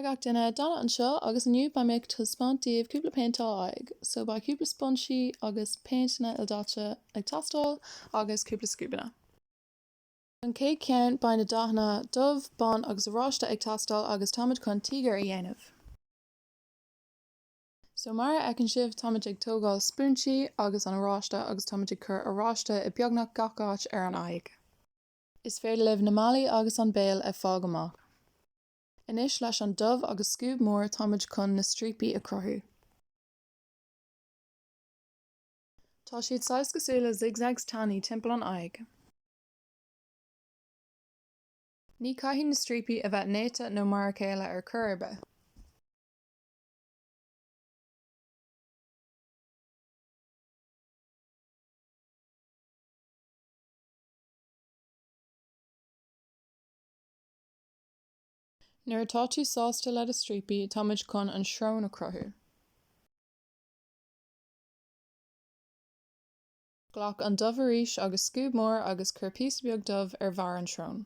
Aghaidheanna Donna anseo agus nniu ba méid tuspáintíobh cúpla Péinteáil, so ba cúpla sponsí agus Péinteáil dáte ag tastal agus cúpla scúbanna. An cé ceann ba na daithne dubh, bán agus aráiste ag tastal agus táimid chun tíogar a dhéanamh. So mar ag an sibh táimid ag tógáil spúintí agus an aráiste agus táimid ag cur aráiste i beagnach gach ar an aghaidh. Is féidir libh na malaí agus an béal ag fág amach. Inis leis an dubh agus scúb mór táimid chun na strípaí a cruthú. Tá siad 6 cosúla zigzags tanaí timpeall an aghaidh. Ní caithfidh na strípaí a bheith néite nó mar céile ar curbe. Nuair atá tú sásta le a strípaí, táimid chun an srón a cruthú. Ghlach an dubh arís agus scúb mór agus cur píosa beag dubh ar bharr an srón.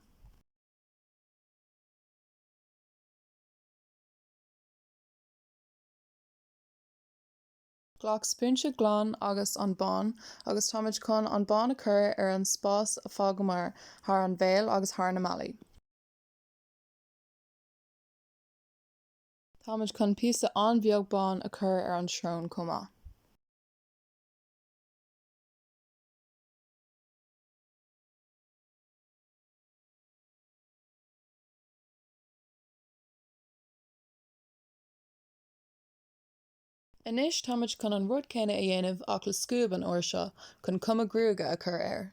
Ghlach spúinte glan agus an bán agus táimid chun an bán a chur ar an spás fágamar thar an bhéal agus thar na malaí. Táimid chun píosa an-bheag bán a chur ar an srón chomh maith. Inis táimid chun an rud céine a dhéanamh ach le scúb an uair seo chun cuma grúige a chur air.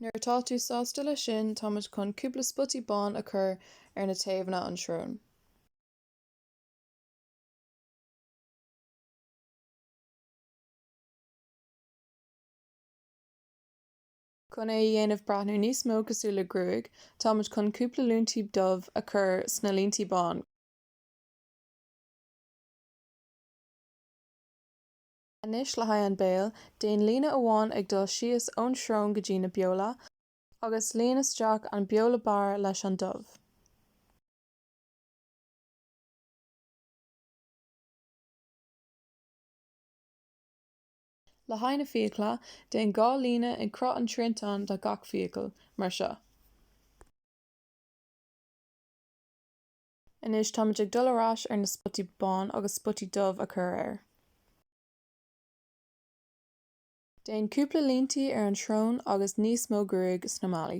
Nuair atá tú sásta le sin, táimid chun cúpla spotí bán a chur ar na taobhanna an srón. Chun é dhéanamh brathnú níos mó cosúla grúig, táimid chun cúpla lúntaí dubh a chur sna líntaí bán. Inis le haghaidh an béal, déan líne amháin ag dul síos ón srón go dtí na beola, agus líon isteach an beola barr leis an dubh. Le haghaidh na fiacla, déan 2 líne ag crot an triontán de gach fiacail, mar seo. Inis táimid ag dul arás ar na spotí bán agus spotí dubh a chur air. Déan cúpla líntaí ar an srón agus níos mó grúig sna malaí.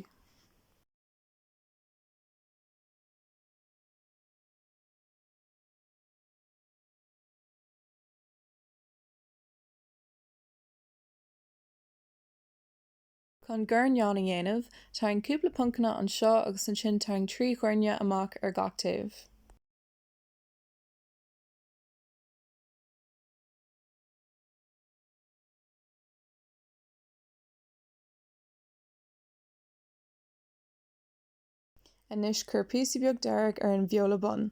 Chun gurneán a dhéanamh, tarraing cúpla puncanna an seo agus an sin tarraing 3 ghuirne amach ar gach taobh. Inis cur píosa beag dearg ar an bheola bun.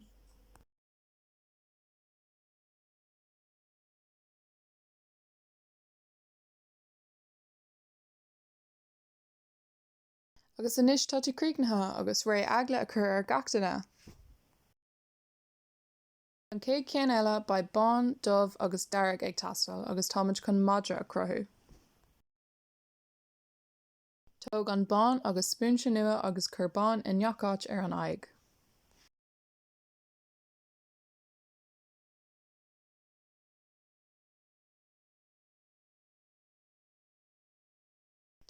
Agus inis tá tú críochnatha agus ré eagla a chur ar gach duine. An cé ceann eile ba bán, dubh agus dearg ag tastal agus táimid chun madra a cruthú. Tóg an bán agus spúinte nua agus cur bán i ngacáit ar an aghaidh.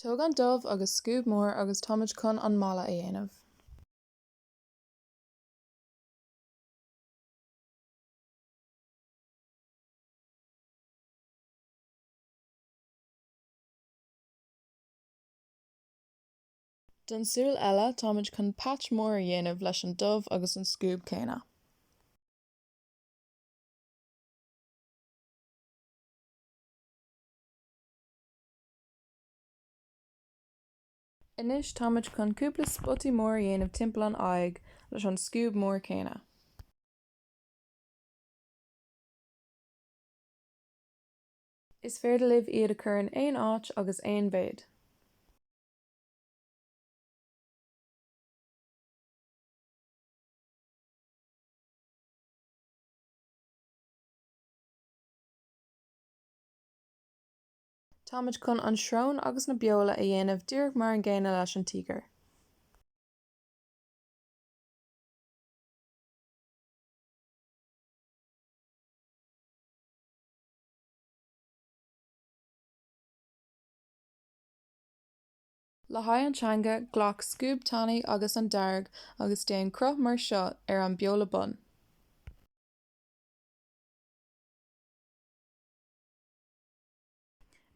Tóg an dubh agus scúb mór agus táimid chun an mala a dhéanamh. Don súil eile, táimid chun patch mór a dhéanamh leis an dubh agus an scúb céine. Inis táid chun cúpla spotí mór dhéanamh timpeall an aghaidh leis an scúb mór céanna. Is féidir libh iad a churann aon áit agus aon bhéid. Táid chun an srón agus na beola a dhéanamh dúradh mar an ggéine leis an tíogar. Le haghaidh an teanga ghlach scúb tanaí agus an darg agus déan cruth mar seo ar an beola bun.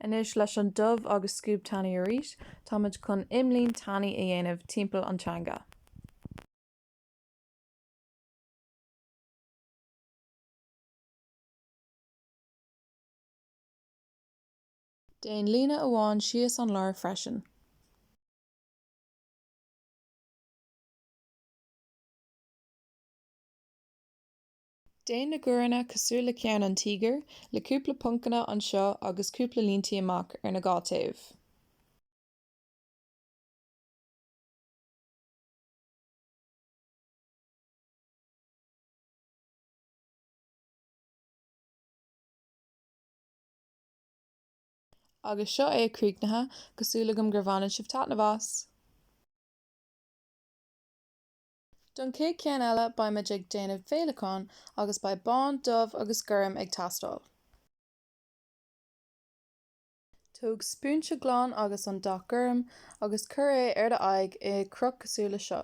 Inis leis an dubh agus scúb tanaí arís, táid chun imlíonn tanaí a dhéanamh timpeall an teanga. Déan líne amháin síos an lár freisin. Déan na guranna cosúla ceann an tíogar le cúpla puncanna an seo agus cúpla líontaí amach ar na gá taobh. Agus seo é críochnatha cosúlagam gur bhanan sibh teat na bhas. Don cé ceann eile baimiid ag déanamh féileacáin agus ba bán, dubh agus gurm ag teastáil. Tóg spúinte gláán agus an dach gurm agus cur é ar d'aghaidh i cruth cosúla seo.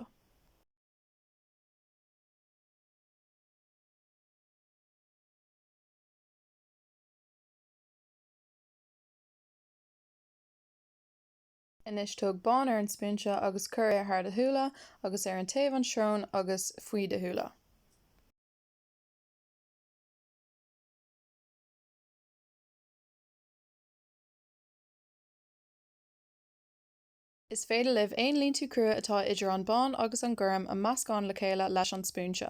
Inis tóg bán ar an spúinte agus cur é thar de thúla agus ar an taobh an srón agus faoi de thúla. Is féidir libh aon líontu crua atá idir an bán agus an gurm a meascán le chéile leis an spúinte.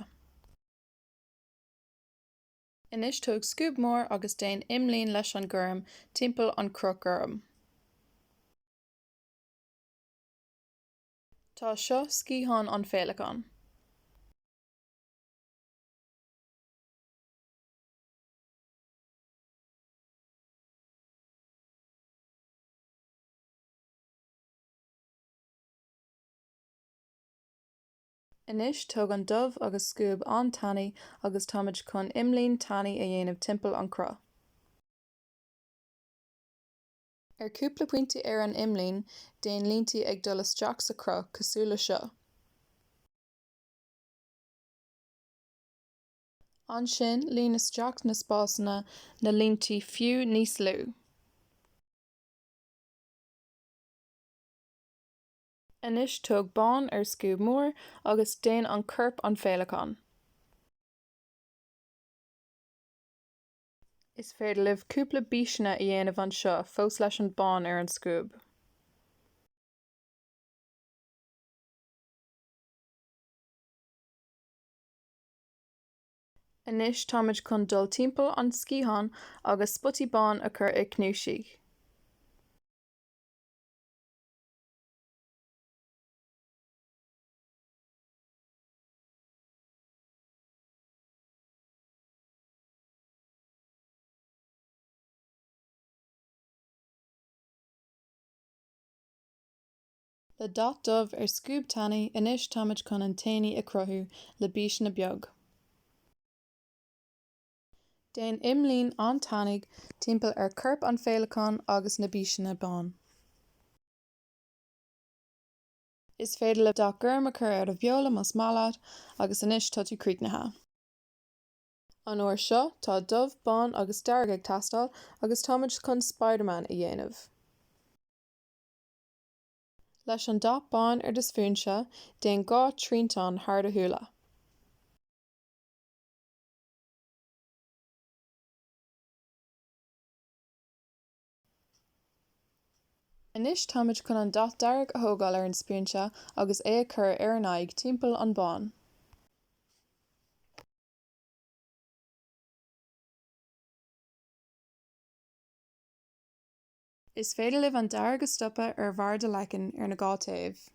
Inis tóg scúb mór agus déan imlíonn leis an gurm timpeall an cruth gurm. Tá seo scíthán an féileacán. Inis tóg an dubh agus scúb an tanaí agus táid chun imlíonn tanaí a dhéanamh timpeall an cruth. Ar cúpla pointe ar an imlíonn, déan líontaí ag dul isteach sa cruth cosúla seo. Ansin, líon isteach na spásanna na líontaí fiú níos lú. Inis tóg bán ar scúb mór agus déan an corp an féileacán. Is féidir libh cúpla bíseanna a dhéanamh an seo fós leis an bán ar an scúb. Inis táid chun dul timpeall an scíthán agus spotí bán a chur ag cnúsaí. Le dot dubh ar scúb tanaí inis táid chun an taoine a cruthú le bíseanna beag. Déan imlíonn an tanaigh timpeall ar corp an féileacán agus na bíseanna bán. Is féidir le dach gurm a chur ar a bheola mas mailad agus inis tá tú críochnatha. An uair seo tá dubh, bán agus darg ag teastáil agus táid chun Spider-Man a dhéanamh. Leis an dach bán ar do sfúnse, déan gá tríntáin thar de thúla. Inis táimid chun an dat dearg a thógáil ar an spionse agus é a chur ar an aghaidh timpeall an bán. Is féidir libh an dearg a stopa ar bhar de lecan ar na gá taobh.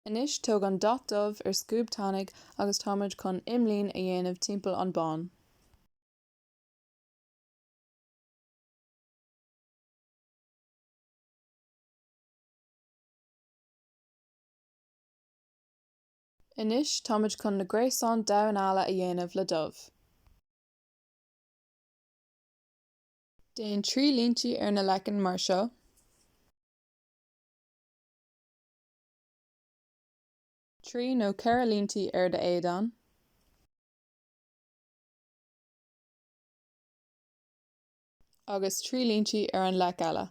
Inis tóg an dat dubh ar scúb tánaigh agus táimid chun imlíonn a dhéanamh timpeall an bán. Inis táimid chun na gréasán domhnála a dhéanamh le dubh. Déan 3 línti ar na lecan mar seo. Trí nó 4 línti ar de éadán. Agus 3 línti ar an lec eile.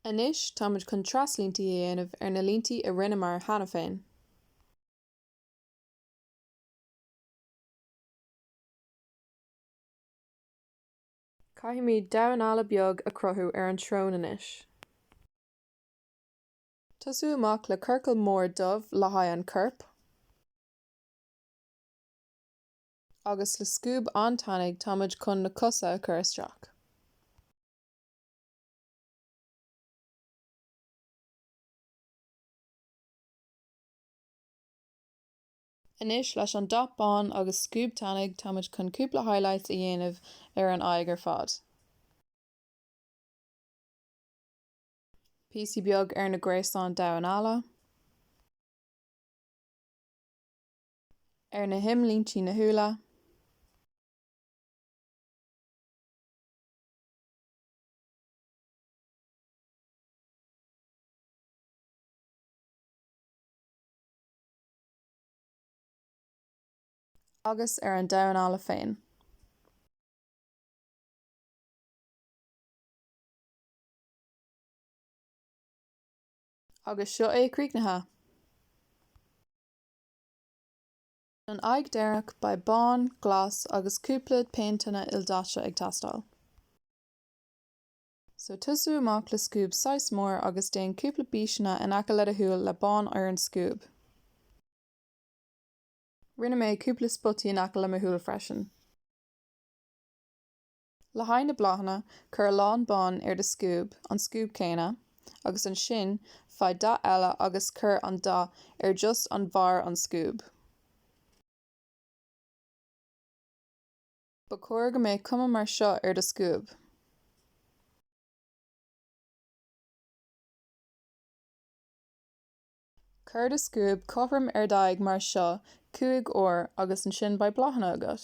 Inis táimid chun traslínti a dhéanamh ar na línti a rinne mar cheana féin. Caithimid domhnála beag a crothú ar an trón inis. Tosú amach le curcail mór dubh le haghaidh an corp. Agus le scúb an-tánaigh táimid chun na cosa a chur isteach. Inis leis an dop bán agus scúb tánaigh táimid chun cúpla highlights a dhéanamh ar an aghaidh ar fad. Píosaí beag ar na gréasán domhnála. Ar na himlínti na húla. Agus ar an domhnála féin. Agus seo é críochnatha. An Aghaidheannach ba bán, glas agus cúpla péinteáine ildáte ag teastáil. So tosú amach le scúb 6 mór agus déan cúpla bíseanna in aice le a thuail le bán ar an scúb. Rinne mé cúpla spotaí in aice le mo thuail freisin. Le haghaidh na bláthanna chur lán bán ar de scúb, an scúb céine, agus an sin feadh dath eile agus chur an dath ar just an bhfar an scúb. Ba chóir go mbeidh cuma mar seo ar de scúb. Chur de scúb cothrom ar d'aghaidh mar seo 5 uair agus an sin ba bláthanna agat.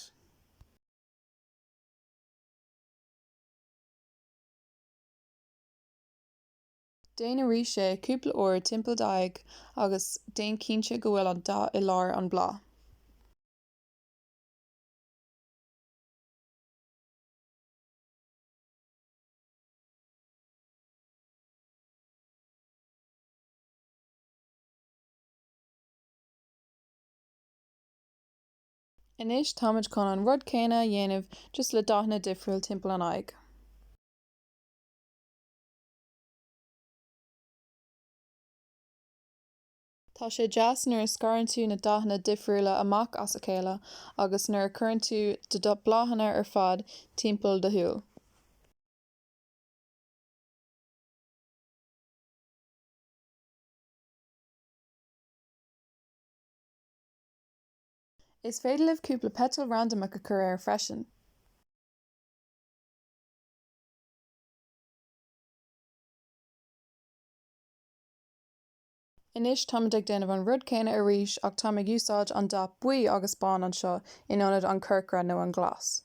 Déanann arís sé cúpla uair timpeall d'aghaidh agus déan cinnte go bhfuil an dath i lár an blá. Inis táimid chun an rud céine a dhéanamh just le daithne difriúil timpeall an aghaidh. Tá sé deas nuair a scarann tú na daithne difriúla amach as a chéile agus nuair a chuireann tú do bláthanna ar fad timpeall de thuail. Is féidir libh cúpla petal randomach a chur ar freisin. Inis táimid ag déanamh an rud céine arís ach táimid ag úsáid an dath buí agus bán anseo in ionad an curcra nó an glas.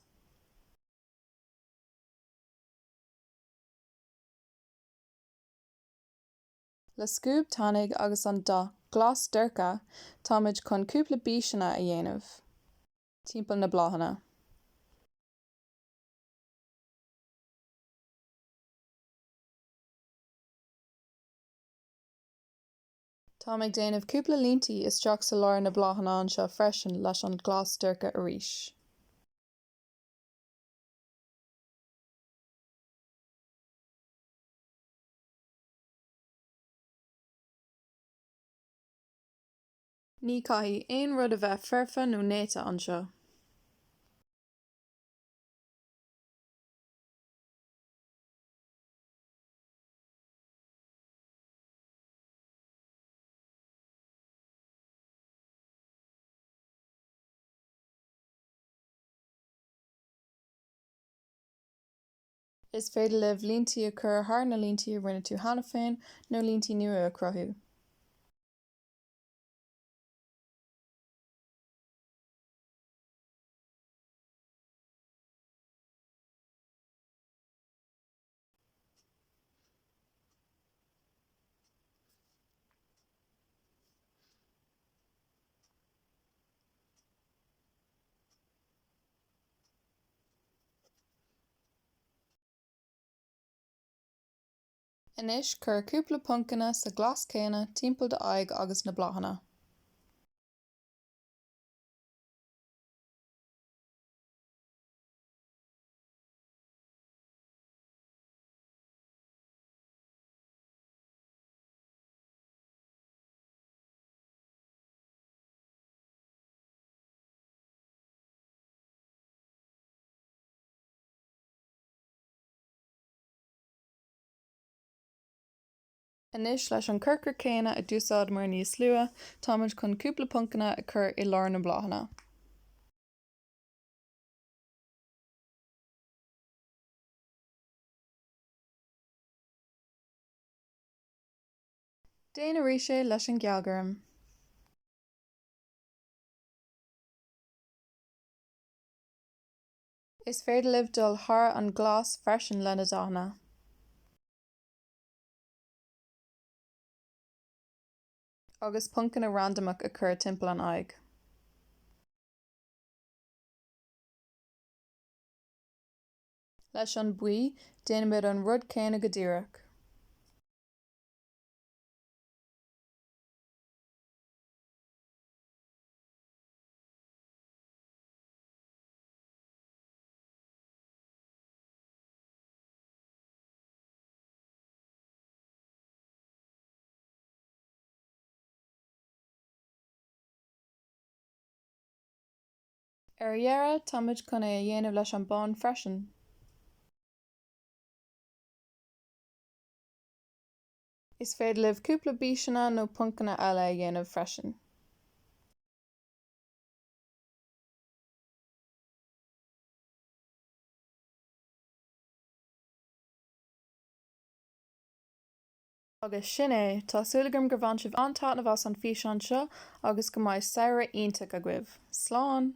Le scúb tanig agus an dá glas dorcha, táimid chun cúpla bíseanna a dhéanamh. Timpeall na Bláthanna. Tá ag déanamh cúpla líntaí isteach sa lár na Bláthanna anseo freisin leis an glas dorcha arís. Ní caithfí aon rud a bheith feirfe nó néite anseo. Is féidir libh líontaí a chur thar na líontaí a rinne tú cheana féin nó líontaí nua a crothú. Anois chur cúpla puncanna sa glas céanna timpeall d'Aghaidh agus na Bláthanna. Anois leis an curcur céanna a d'úsáid mar níos lua, táimid chun cúpla puncanna a chur i lár na Bláthanna. Déanamh arís é leis an gcealgairm. Is féidir libh dul thar an glas freisin le na Bláthanna. Agus puncanna randomach a chur timpeall an Aghaidh. Leis an buí, déanamid an rud céanna go díreach. Ar a dhearradh, táimid chun é a dhéanamh leis an bán freisin. Is féidir libh cúpla bíseanna nó puncanna eile a dhéanamh freisin. Agus sin é, tásúlagam gur bhain sibh an taitneamh as an fís anseo agus go mbeidh saoire iontaach a gcuibh. Slán!